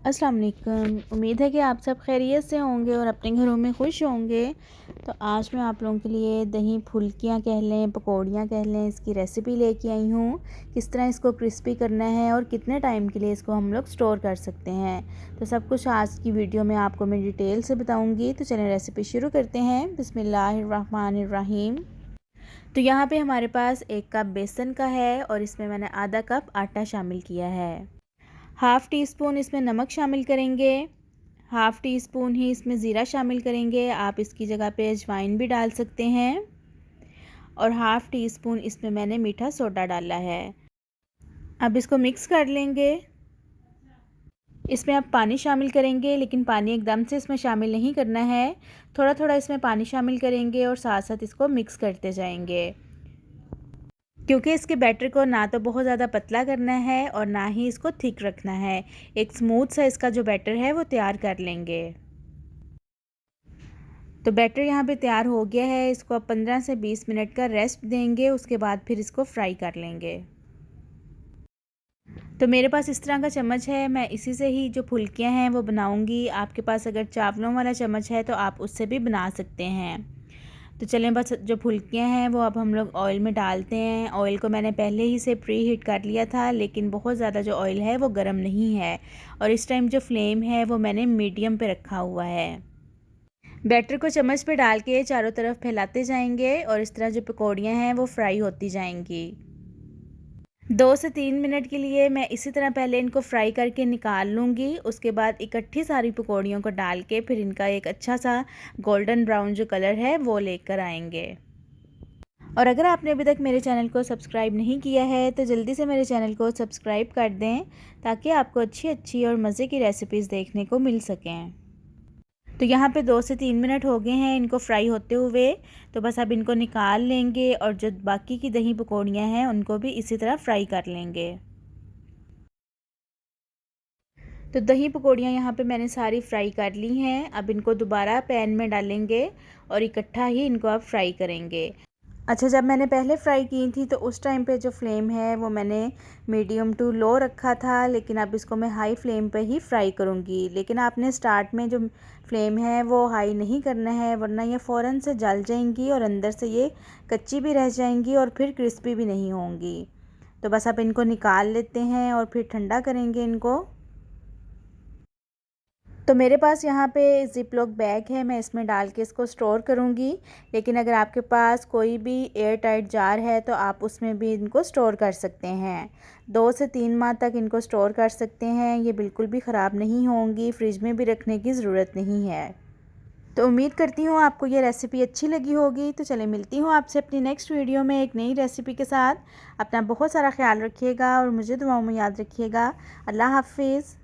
अस्सलाम वालेकुम। उम्मीद है कि आप सब खैरियत से होंगे और अपने घरों में खुश होंगे। तो आज मैं आप लोगों के लिए दही फुल्कियाँ कह लें, पकौड़ियाँ कह लें, इसकी रेसिपी लेके आई हूँ। किस तरह इसको क्रिस्पी करना है और कितने टाइम के लिए इसको हम लोग स्टोर कर सकते हैं, तो सब कुछ आज की वीडियो में आपको मैं डिटेल से बताऊँगी। तो चलें रेसिपी शुरू करते हैं। बिस्मिल्लाहिर्रहमानिर्रहीम। तो यहाँ पे हमारे पास 1 कप बेसन का है और इसमें मैंने आधा कप आटा शामिल किया है। हाफ़ टी स्पून इसमें नमक शामिल करेंगे। हाफ़ टी स्पून ही इसमें ज़ीरा शामिल करेंगे। आप इसकी जगह पे अजवाइन भी डाल सकते हैं। और हाफ़ टी स्पून इसमें मैंने मीठा सोडा डाला है। अब इसको मिक्स कर लेंगे। इसमें आप पानी शामिल करेंगे, लेकिन पानी एकदम से इसमें शामिल नहीं करना है। थोड़ा थोड़ा इसमें पानी शामिल करेंगे और साथ साथ इसको मिक्स करते जाएंगे, क्योंकि इसके बैटर को ना तो बहुत ज़्यादा पतला करना है और ना ही इसको थिक रखना है। एक स्मूथ सा इसका जो बैटर है वो तैयार कर लेंगे। तो बैटर यहाँ पे तैयार हो गया है। इसको अब 15 से 20 मिनट का रेस्ट देंगे, उसके बाद फिर इसको फ्राई कर लेंगे। तो मेरे पास इस तरह का चम्मच है, मैं इसी से ही जो फुल्कियाँ हैं वो बनाऊँगी। आपके पास अगर चावलों वाला चम्मच है तो आप उससे भी बना सकते हैं। तो चलें, बस जो फुल्कियाँ हैं वो अब हम लोग ऑयल में डालते हैं। ऑयल को मैंने पहले ही से प्री हीट कर लिया था, लेकिन बहुत ज़्यादा जो ऑयल है वो गर्म नहीं है। और इस टाइम जो फ्लेम है वो मैंने मीडियम पे रखा हुआ है। बैटर को चम्मच पे डाल के चारों तरफ फैलाते जाएंगे और इस तरह जो पकौड़ियाँ हैं वो फ्राई होती जाएंगी। 2 से 3 मिनट के लिए मैं इसी तरह पहले इनको फ्राई करके निकाल लूँगी। उसके बाद इकट्ठी सारी पकौड़ियों को डाल के फिर इनका एक अच्छा सा गोल्डन ब्राउन जो कलर है वो लेकर आएंगे। और अगर आपने अभी तक मेरे चैनल को सब्सक्राइब नहीं किया है तो जल्दी से मेरे चैनल को सब्सक्राइब कर दें, ताकि आपको अच्छी अच्छी और मज़े की रेसिपीज़ देखने को मिल सकें। तो यहाँ पे 2 से 3 मिनट हो गए हैं इनको फ्राई होते हुए। तो बस अब इनको निकाल लेंगे और जो बाकी की दही पकौड़ियाँ हैं उनको भी इसी तरह फ्राई कर लेंगे। तो दही पकौड़ियाँ यहाँ पे मैंने सारी फ्राई कर ली हैं। अब इनको दोबारा पैन में डालेंगे और इकट्ठा ही इनको अब फ्राई करेंगे। अच्छा, जब मैंने पहले फ्राई की थी तो उस टाइम पे जो फ्लेम है वो मैंने मीडियम टू लो रखा था, लेकिन अब इसको मैं हाई फ्लेम पे ही फ्राई करूँगी। लेकिन आपने स्टार्ट में जो फ्लेम है वो हाई नहीं करना है, वरना ये फ़ौरन से जल जाएंगी और अंदर से ये कच्ची भी रह जाएंगी और फिर क्रिस्पी भी नहीं होंगी। तो बस अब इनको निकाल लेते हैं और फिर ठंडा करेंगे इनको। तो मेरे पास यहाँ पे ज़िप लॉक बैग है, मैं इसमें डाल के इसको स्टोर करूँगी। लेकिन अगर आपके पास कोई भी एयर टाइट जार है तो आप उसमें भी इनको स्टोर कर सकते हैं। 2 से 3 माह तक इनको स्टोर कर सकते हैं। ये बिल्कुल भी ख़राब नहीं होंगी, फ्रिज में भी रखने की ज़रूरत नहीं है। तो उम्मीद करती हूँ आपको ये रेसिपी अच्छी लगी होगी। तो चले, मिलती हूँ आपसे अपनी नेक्स्ट वीडियो में एक नई रेसिपी के साथ। अपना बहुत सारा ख्याल रखिएगा और मुझे दुआओं में याद रखिएगा। अल्लाह हाफ़िज़।